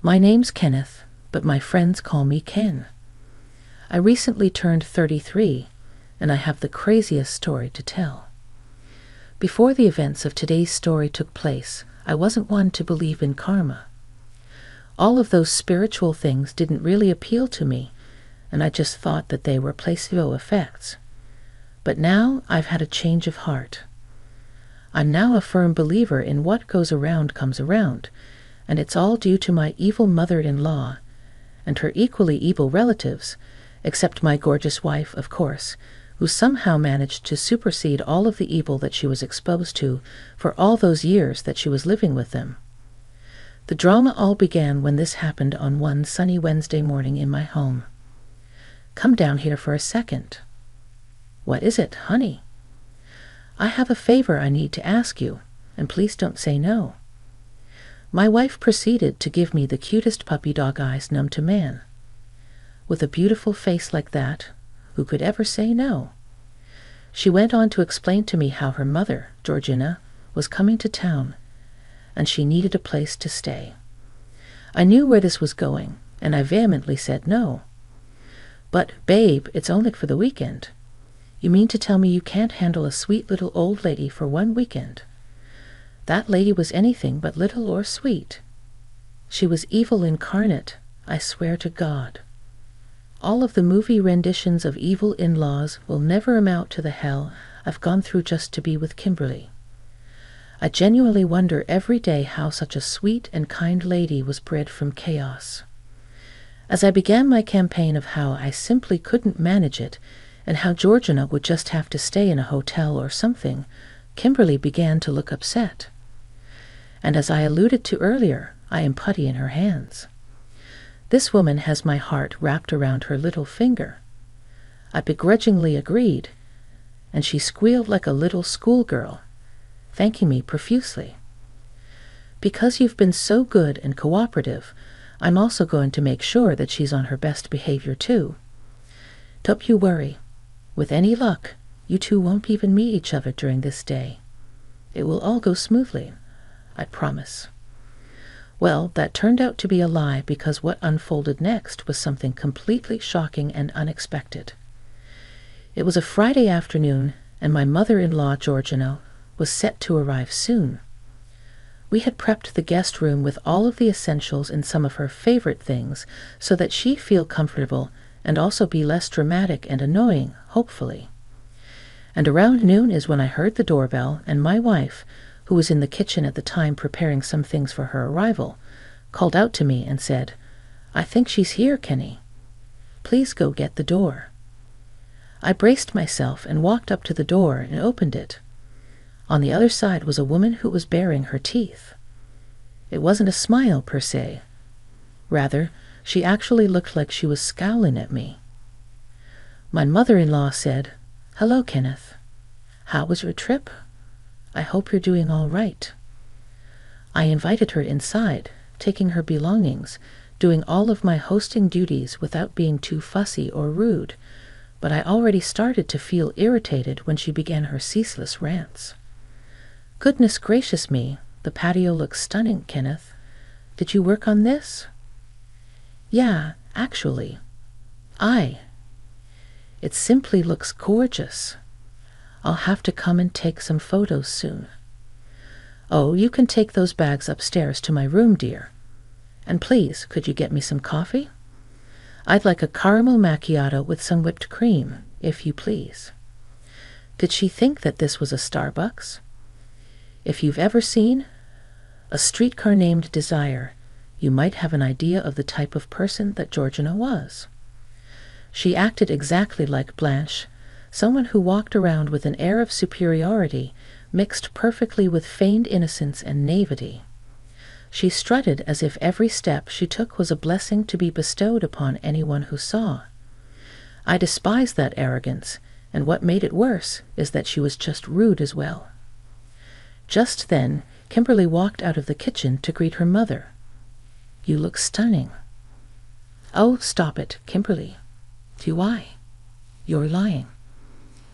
My name's Kenneth, but my friends call me Ken. I recently turned 33, and I have the craziest story to tell. Before the events of today's story took place, I wasn't one to believe in karma. All of those spiritual things didn't really appeal to me, and I just thought that they were placebo effects. But now I've had a change of heart. I'm now a firm believer in what goes around comes around, and it's all due to my evil mother-in-law and her equally evil relatives, except my gorgeous wife, of course, who somehow managed to supersede all of the evil that she was exposed to for all those years that she was living with them. The drama all began when this happened on one sunny Wednesday morning in my home. Come down here for a second. What is it, honey? I have a favor I need to ask you, and please don't say no. My wife proceeded to give me the cutest puppy dog eyes known to man. With a beautiful face like that, who could ever say no? She went on to explain to me how her mother, Georgina, was coming to town, and she needed a place to stay. I knew where this was going, and I vehemently said no. But, babe, it's only for the weekend. You mean to tell me you can't handle a sweet little old lady for one weekend? That lady was anything but little or sweet. She was evil incarnate, I swear to God. All of the movie renditions of evil in-laws will never amount to the hell I've gone through just to be with Kimberly. I genuinely wonder every day how such a sweet and kind lady was bred from chaos. As I began my campaign of how I simply couldn't manage it, and how Georgina would just have to stay in a hotel or something, Kimberly began to look upset. And as I alluded to earlier, I am putty in her hands. This woman has my heart wrapped around her little finger. I begrudgingly agreed, and she squealed like a little schoolgirl, thanking me profusely. Because you've been so good and cooperative, I'm also going to make sure that she's on her best behavior too. Don't you worry. With any luck, you two won't even meet each other during this day. It will all go smoothly, I promise. Well, that turned out to be a lie, because what unfolded next was something completely shocking and unexpected. It was a Friday afternoon, and my mother-in-law, Georgina, was set to arrive soon. We had prepped the guest room with all of the essentials and some of her favorite things so that she'd feel comfortable and also be less dramatic and annoying, hopefully. And around noon is when I heard the doorbell, and my wife, who was in the kitchen at the time preparing some things for her arrival, called out to me and said, "I think she's here, Kenny. Please go get the door." I braced myself and walked up to the door and opened it. On the other side was a woman who was baring her teeth. It wasn't a smile per se. Rather, she actually looked like she was scowling at me. My mother-in-law said, "Hello, Kenneth. How was your trip? I hope you're doing all right." I invited her inside, taking her belongings, doing all of my hosting duties without being too fussy or rude, but I already started to feel irritated when she began her ceaseless rants. "Goodness gracious me, the patio looks stunning, Kenneth. Did you work on this?" "Yeah, actually. It simply looks gorgeous. I'll have to come and take some photos soon." "Oh, you can take those bags upstairs to my room, dear. And please, could you get me some coffee? I'd like a caramel macchiato with some whipped cream, if you please." Did she think that this was a Starbucks? If you've ever seen A Streetcar Named Desire, you might have an idea of the type of person that Georgina was. She acted exactly like Blanche, someone who walked around with an air of superiority mixed perfectly with feigned innocence and naivety. She strutted as if every step she took was a blessing to be bestowed upon anyone who saw. I despised that arrogance, and what made it worse is that she was just rude as well. Just then, Kimberly walked out of the kitchen to greet her mother. "You look stunning." "Oh, stop it, Kimberly. Do I? You're lying."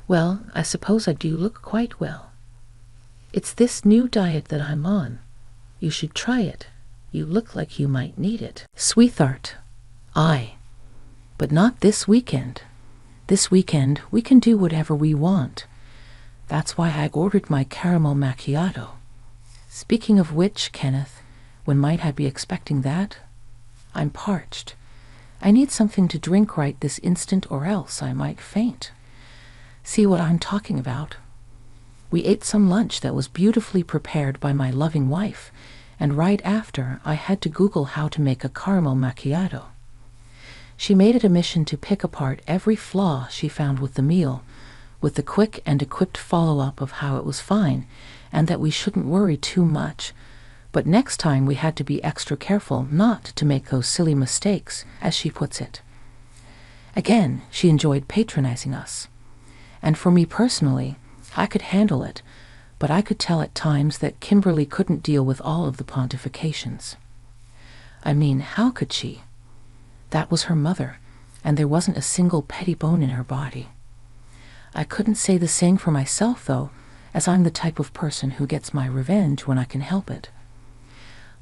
"Well, I suppose I do look quite well. It's this new diet that I'm on. You should try it. You look like you might need it. Sweetheart, aye. But not this weekend. This weekend, we can do whatever we want. That's why I ordered my caramel macchiato. Speaking of which, Kenneth, when might I be expecting that? I'm parched. I need something to drink right this instant or else I might faint. See what I'm talking about? We ate some lunch that was beautifully prepared by my loving wife, and right after I had to Google how to make a caramel macchiato. She made it a mission to pick apart every flaw she found with the meal, with the quick and equipped follow-up of how it was fine, and that we shouldn't worry too much. But next time we had to be extra careful not to make those silly mistakes, as she puts it. Again, she enjoyed patronizing us. And for me personally, I could handle it, but I could tell at times that Kimberly couldn't deal with all of the pontifications. I mean, how could she? That was her mother, and there wasn't a single petty bone in her body. I couldn't say the same for myself, though, as I'm the type of person who gets my revenge when I can help it.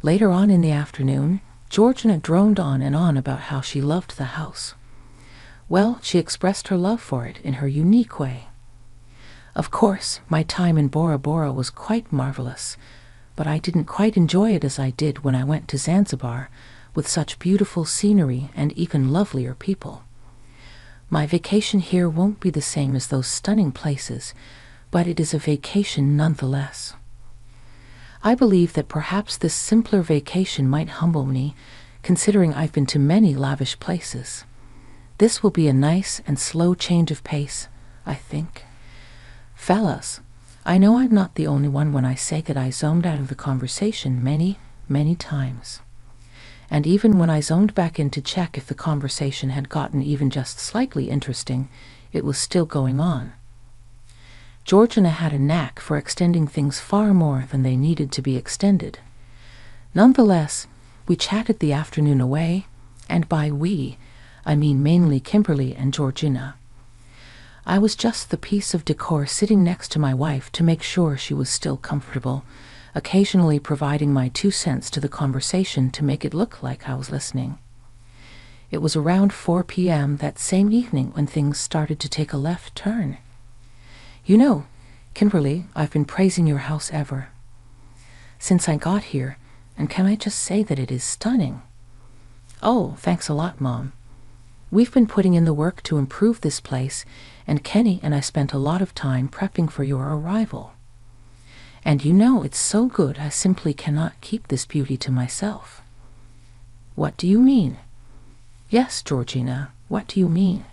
Later on in the afternoon, Georgina droned on and on about how she loved the house. Well, she expressed her love for it in her unique way. Of course, my time in Bora Bora was quite marvelous, but I didn't quite enjoy it as I did when I went to Zanzibar, with such beautiful scenery and even lovelier people. My vacation here won't be the same as those stunning places, but it is a vacation nonetheless. I believe that perhaps this simpler vacation might humble me, considering I've been to many lavish places. This will be a nice and slow change of pace, I think. Fellas, I know I'm not the only one when I say that I zoned out of the conversation many, many times. And even when I zoned back in to check if the conversation had gotten even just slightly interesting, it was still going on. Georgina had a knack for extending things far more than they needed to be extended. Nonetheless, we chatted the afternoon away, and by we, I mean mainly Kimberly and Georgina. I was just the piece of decor sitting next to my wife to make sure she was still comfortable, occasionally providing my 2 cents to the conversation to make it look like I was listening. It was around 4 p.m. that same evening when things started to take a left turn. You know, Kimberly, I've been praising your house ever since I got here, and can I just say that it is stunning? Oh, thanks a lot, Mom. We've been putting in the work to improve this place, and Kenny and I spent a lot of time prepping for your arrival. And you know it's so good I simply cannot keep this beauty to myself. What do you mean? Yes, Georgina, what do you mean?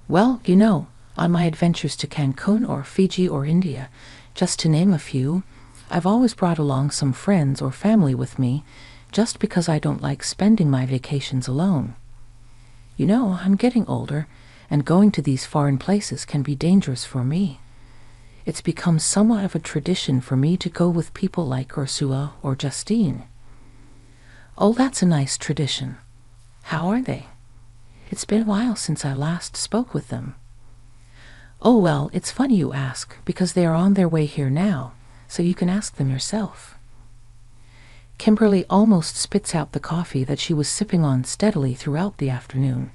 Well, you know, on my adventures to Cancun or Fiji or India, just to name a few, I've always brought along some friends or family with me, just because I don't like spending my vacations alone. You know, I'm getting older, and going to these foreign places can be dangerous for me. It's become somewhat of a tradition for me to go with people like Ursula or Justine. Oh, that's a nice tradition. How are they? It's been a while since I last spoke with them. Oh, well, it's funny you ask, because they are on their way here now, so you can ask them yourself. Kimberly almost spits out the coffee that she was sipping on steadily throughout the afternoon.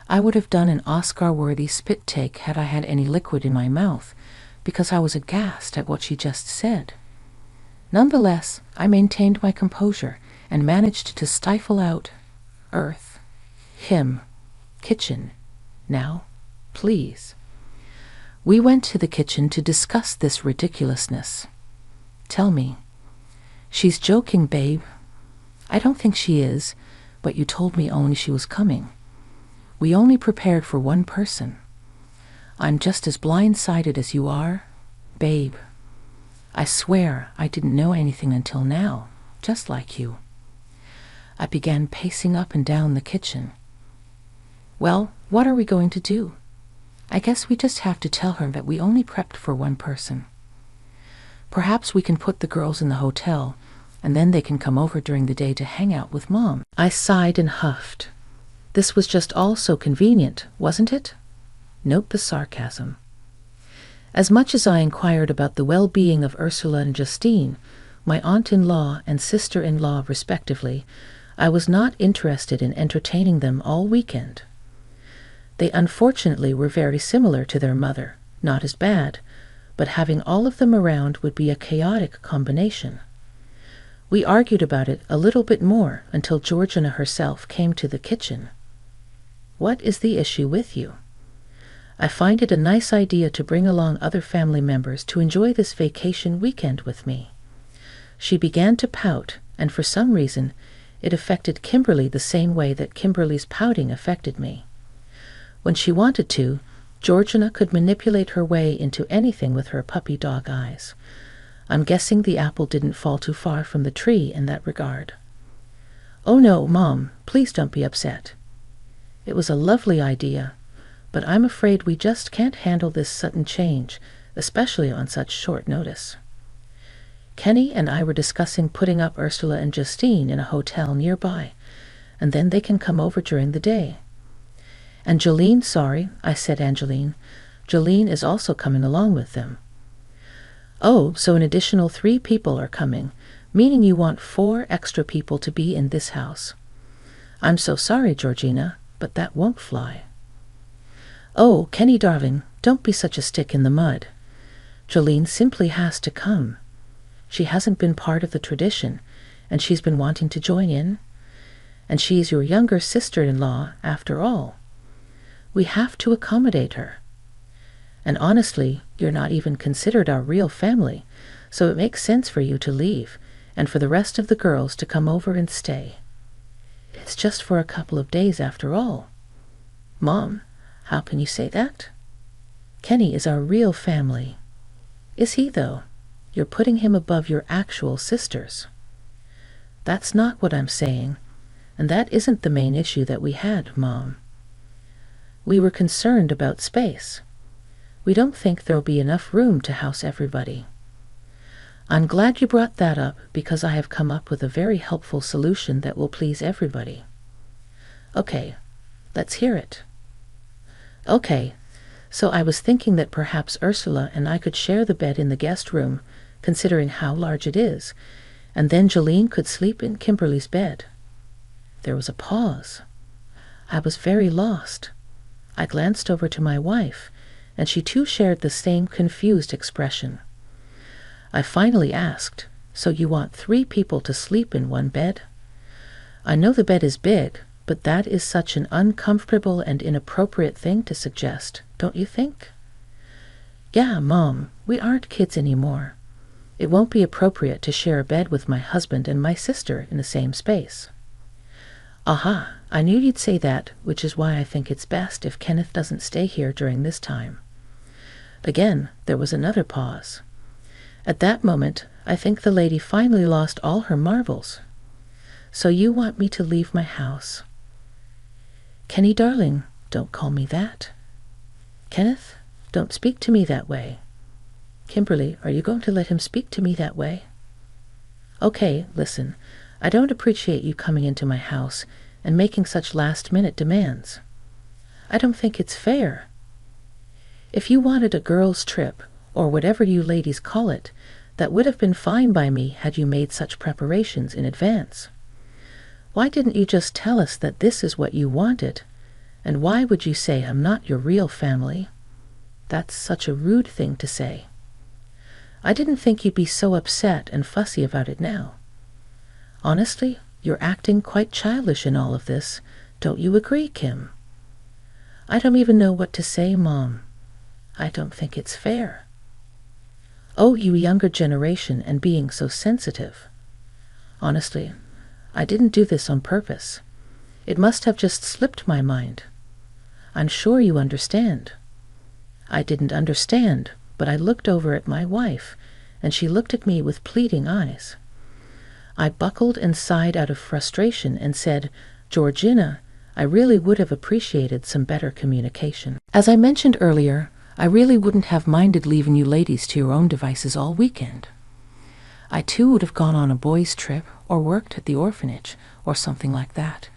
I would have done an Oscar-worthy spit take had I had any liquid in my mouth, because I was aghast at what she just said. Nonetheless, I maintained my composure and managed to stifle out, earth, him, kitchen, now, please. We went to the kitchen to discuss this ridiculousness. Tell me. She's joking, babe. I don't think she is, but you told me only she was coming. We only prepared for one person. I'm just as blindsided as you are, babe. I swear I didn't know anything until now, just like you. I began pacing up and down the kitchen. Well, what are we going to do? I guess we just have to tell her that we only prepped for one person. Perhaps we can put the girls in the hotel, and then they can come over during the day to hang out with Mom. I sighed and huffed. This was just all so convenient, wasn't it? Note the sarcasm. As much as I inquired about the well-being of Ursula and Justine, my aunt-in-law and sister-in-law respectively, I was not interested in entertaining them all weekend. They unfortunately were very similar to their mother, not as bad, but having all of them around would be a chaotic combination. We argued about it a little bit more until Georgina herself came to the kitchen. "What is the issue with you? I find it a nice idea to bring along other family members to enjoy this vacation weekend with me." She began to pout, and for some reason, it affected Kimberly the same way that Kimberly's pouting affected me. When she wanted to, Georgina could manipulate her way into anything with her puppy dog eyes. I'm guessing the apple didn't fall too far from the tree in that regard. "Oh no, Mom, please don't be upset. It was a lovely idea, but I'm afraid we just can't handle this sudden change, especially on such short notice. Kenny and I were discussing putting up Ursula and Justine in a hotel nearby, and then they can come over during the day. And Jolene, sorry, I said Angeline. Jolene is also coming along with them." "Oh, so an additional 3 people are coming, meaning you want 4 extra people to be in this house. I'm so sorry, Georgina, but that won't fly." "Oh, Kenny darling, don't be such a stick in the mud. Jolene simply has to come. She hasn't been part of the tradition, and she's been wanting to join in. And she's your younger sister-in-law, after all. We have to accommodate her. And honestly, you're not even considered our real family, so it makes sense for you to leave, and for the rest of the girls to come over and stay. It's just for a couple of days after all." "Mom, how can you say that? Kenny is our real family." "Is he, though? You're putting him above your actual sisters." "That's not what I'm saying, and that isn't the main issue that we had, Mom. We were concerned about space. We don't think there'll be enough room to house everybody. I'm glad you brought that up because I have come up with a very helpful solution that will please everybody." "Okay, let's hear it." "Okay, so I was thinking that perhaps Ursula and I could share the bed in the guest room, considering how large it is, and then Jolene could sleep in Kimberly's bed." There was a pause. I was very lost. I glanced over to my wife, and she too shared the same confused expression. I finally asked, "So you want 3 people to sleep in one bed? I know the bed is big, but that is such an uncomfortable and inappropriate thing to suggest, don't you think?" "Yeah, Mom, we aren't kids anymore. It won't be appropriate to share a bed with my husband and my sister in the same space." "Aha, I knew you'd say that, which is why I think it's best if Kenneth doesn't stay here during this time." Again, there was another pause. At that moment, I think the lady finally lost all her marbles. "So you want me to leave my house?" "Kenny, darling, don't call me that. Kenneth, don't speak to me that way. Kimberly, are you going to let him speak to me that way?" "Okay, listen, I don't appreciate you coming into my house and making such last-minute demands. I don't think it's fair. If you wanted a girls' trip, or whatever you ladies call it, that would have been fine by me had you made such preparations in advance. Why didn't you just tell us that this is what you wanted? And why would you say I'm not your real family? That's such a rude thing to say. I didn't think you'd be so upset and fussy about it now. Honestly, you're acting quite childish in all of this. Don't you agree, Kim?" "I don't even know what to say, Mom. I don't think it's fair." "Oh, you younger generation and being so sensitive. Honestly, I didn't do this on purpose. It must have just slipped my mind. I'm sure you understand." I didn't understand, but I looked over at my wife, and she looked at me with pleading eyes. I buckled and sighed out of frustration and said, "Georgina, I really would have appreciated some better communication. As I mentioned earlier, I really wouldn't have minded leaving you ladies to your own devices all weekend. I too would have gone on a boys' trip or worked at the orphanage or something like that.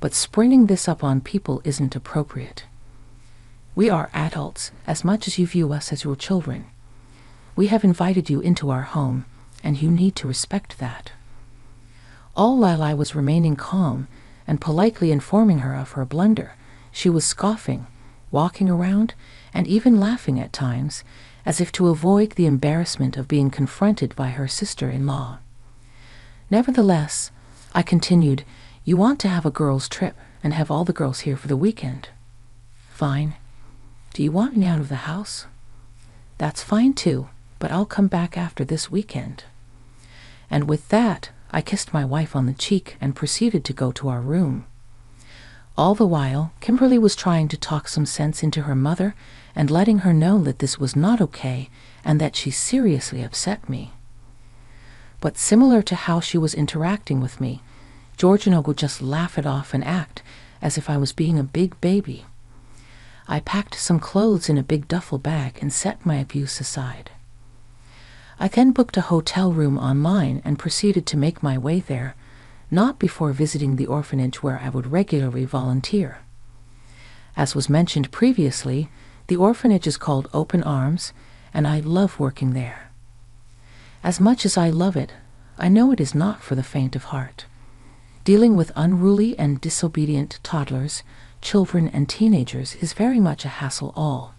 But springing this up on people isn't appropriate. We are adults as much as you view us as your children. We have invited you into our home, and you need to respect that." All while I was remaining calm and politely informing her of her blunder, she was scoffing, walking around, and even laughing at times, as if to avoid the embarrassment of being confronted by her sister-in-law. Nevertheless, I continued, "You want to have a girls' trip and have all the girls here for the weekend. Fine. Do you want me out of the house? That's fine too, but I'll come back after this weekend." And with that, I kissed my wife on the cheek and proceeded to go to our room. All the while, Kimberly was trying to talk some sense into her mother and letting her know that this was not okay and that she seriously upset me. But similar to how she was interacting with me, Georgina would just laugh it off and act as if I was being a big baby. I packed some clothes in a big duffel bag and set my abuse aside. I then booked a hotel room online and proceeded to make my way there, not before visiting the orphanage where I would regularly volunteer. As was mentioned previously, the orphanage is called Open Arms, and I love working there. As much as I love it, I know it is not for the faint of heart. Dealing with unruly and disobedient toddlers, children, and teenagers is very much a hassle all.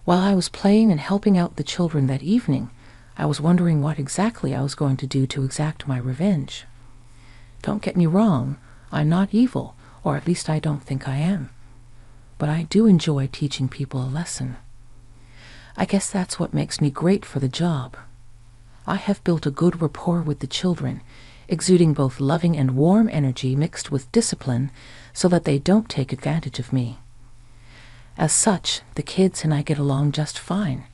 While I was playing and helping out the children that evening, I was wondering what exactly I was going to do to exact my revenge. Don't get me wrong, I'm not evil, or at least I don't think I am. But I do enjoy teaching people a lesson. I guess that's what makes me great for the job. I have built a good rapport with the children, exuding both loving and warm energy mixed with discipline so that they don't take advantage of me. As such, the kids and I get along just fine.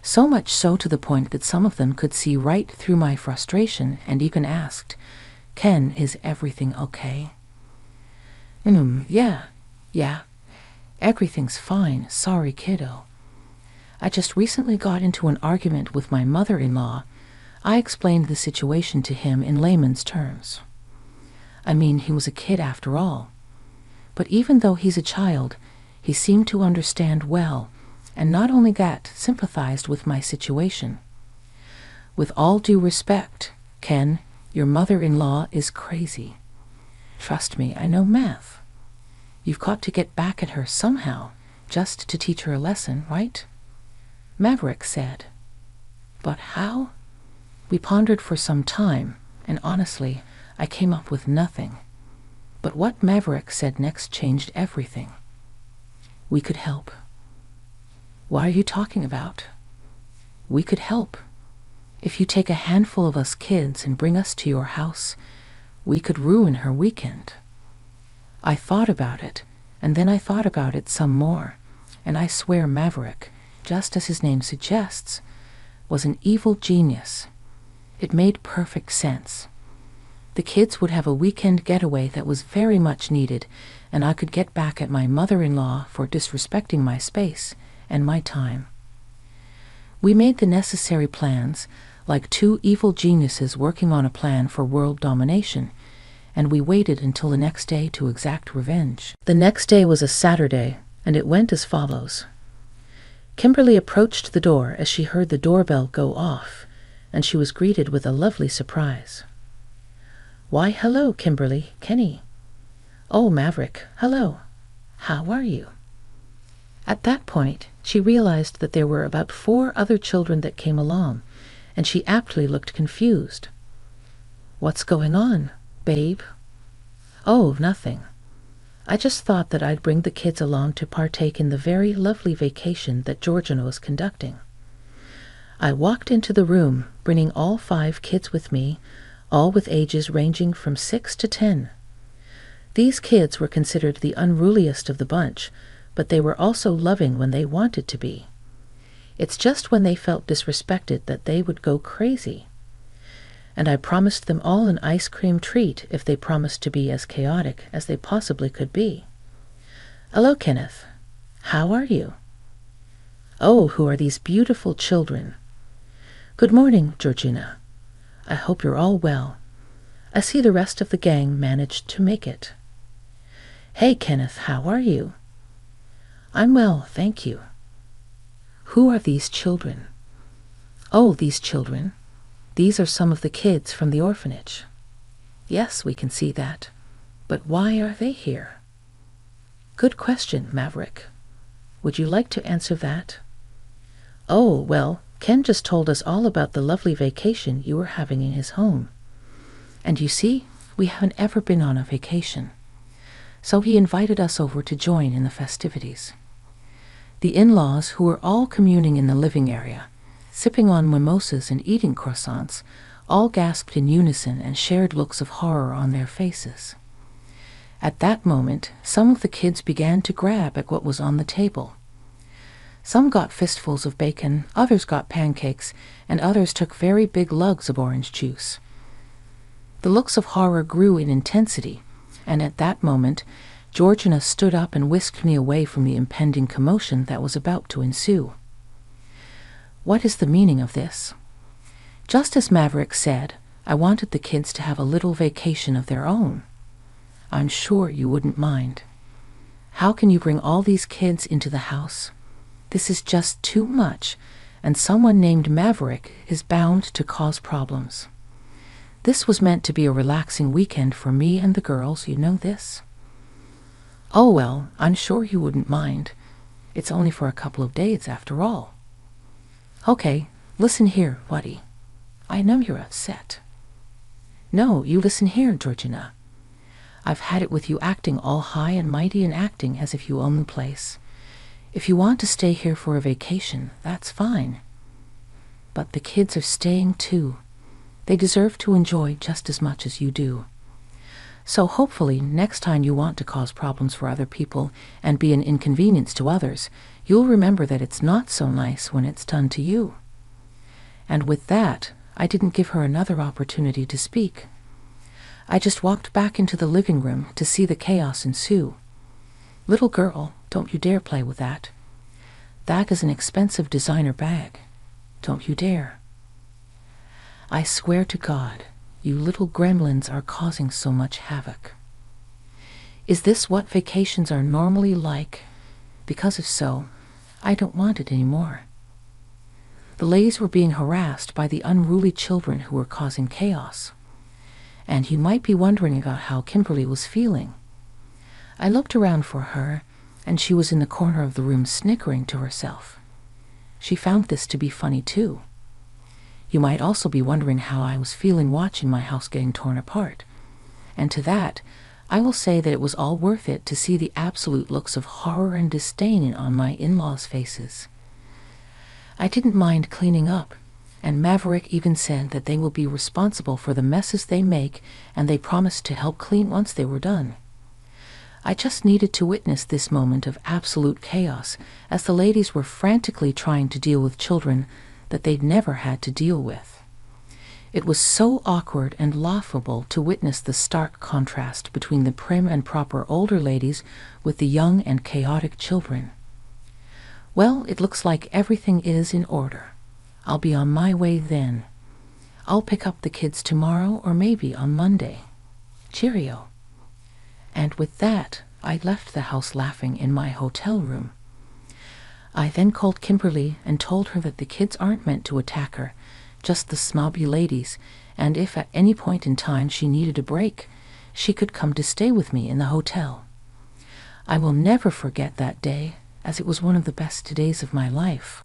So much so to the point that some of them could see right through my frustration and even asked, "Ken, is everything okay?" Yeah. Everything's fine. Sorry, kiddo. I just recently got into an argument with my mother-in-law. I explained the situation to him in layman's terms. I mean, he was a kid after all. But even though he's a child, he seemed to understand well, and not only that, sympathized with my situation. With all due respect, Ken, your mother-in-law is crazy. Trust me, I know math. You've got to get back at her somehow, just to teach her a lesson, right? Maverick said. But how? We pondered for some time, and honestly, I came up with nothing. But what Maverick said next changed everything. We could help. What are you talking about? We could help. If you take a handful of us kids and bring us to your house, we could ruin her weekend. I thought about it, and then I thought about it some more, and I swear Maverick, just as his name suggests, was an evil genius. It made perfect sense. The kids would have a weekend getaway that was very much needed, and I could get back at my mother-in-law for disrespecting my space and my time. We made the necessary plans, like two evil geniuses working on a plan for world domination, and we waited until the next day to exact revenge. The next day was a Saturday, and it went as follows. Kimberly approached the door as she heard the doorbell go off, and she was greeted with a lovely surprise. "Why, hello, Kimberly, Kenny." "Oh, Maverick, hello. How are you?" At that point, she realized that there were about 4 other children that came along, and she aptly looked confused. "What's going on, babe?" "Oh, nothing. I just thought that I'd bring the kids along to partake in the very lovely vacation that Georgina was conducting." I walked into the room, bringing all 5 kids with me, all with ages ranging from 6 to 10. These kids were considered the unruliest of the bunch, but they were also loving when they wanted to be. It's just when they felt disrespected that they would go crazy. And I promised them all an ice cream treat if they promised to be as chaotic as they possibly could be. "Hello, Kenneth. How are you?" "Oh, who are these beautiful children?" "Good morning, Georgina. I hope you're all well. I see the rest of the gang managed to make it." "Hey, Kenneth, how are you?" "I'm well, thank you." "Who are these children?" "Oh, these children. These are some of the kids from the orphanage. Yes, we can see that. But why are they here? Good question, Maverick. Would you like to answer that? Oh, well, Ken just told us all about the lovely vacation you were having in his home. And you see, we haven't ever been on a vacation. So he invited us over to join in the festivities. The in-laws, who were all communing in the living area, sipping on mimosas and eating croissants, all gasped in unison and shared looks of horror on their faces. At that moment, some of the kids began to grab at what was on the table. Some got fistfuls of bacon, others got pancakes, and others took very big lugs of orange juice. The looks of horror grew in intensity, and at that moment, Georgina stood up and whisked me away from the impending commotion that was about to ensue. What is the meaning of this? Just as Maverick said, I wanted the kids to have a little vacation of their own. I'm sure you wouldn't mind. How can you bring all these kids into the house? This is just too much, and someone named Maverick is bound to cause problems. This was meant to be a relaxing weekend for me and the girls, you know this? Oh well, I'm sure you wouldn't mind. It's only for a couple of days after all. Okay, listen here, Waddy. I know you're upset. No, you listen here, Georgina. I've had it with you acting all high and mighty and acting as if you own the place. If you want to stay here for a vacation, that's fine. But the kids are staying too. They deserve to enjoy just as much as you do. So hopefully next time you want to cause problems for other people and be an inconvenience to others, you'll remember that it's not so nice when it's done to you. And with that, I didn't give her another opportunity to speak. I just walked back into the living room to see the chaos ensue. Little girl, don't you dare play with that. That is an expensive designer bag. Don't you dare. I swear to God, you little gremlins are causing so much havoc. Is this what vacations are normally like? Because if so, I don't want it anymore. The ladies were being harassed by the unruly children who were causing chaos. And you might be wondering about how Kimberly was feeling. I looked around for her, and she was in the corner of the room snickering to herself. She found this to be funny too. You might also be wondering how I was feeling watching my house getting torn apart. And to that, I will say that it was all worth it to see the absolute looks of horror and disdain on my in-laws' faces. I didn't mind cleaning up, and Maverick even said that they will be responsible for the messes they make, and they promised to help clean once they were done. I just needed to witness this moment of absolute chaos as the ladies were frantically trying to deal with children that they'd never had to deal with. It was so awkward and laughable to witness the stark contrast between the prim and proper older ladies with the young and chaotic children. Well, it looks like everything is in order. I'll be on my way then. I'll pick up the kids tomorrow or maybe on Monday. Cheerio. And with that, I left the house laughing in my hotel room. I then called Kimberly and told her that the kids aren't meant to attack her, just the snobby ladies, and if at any point in time she needed a break, she could come to stay with me in the hotel. I will never forget that day, as it was one of the best days of my life.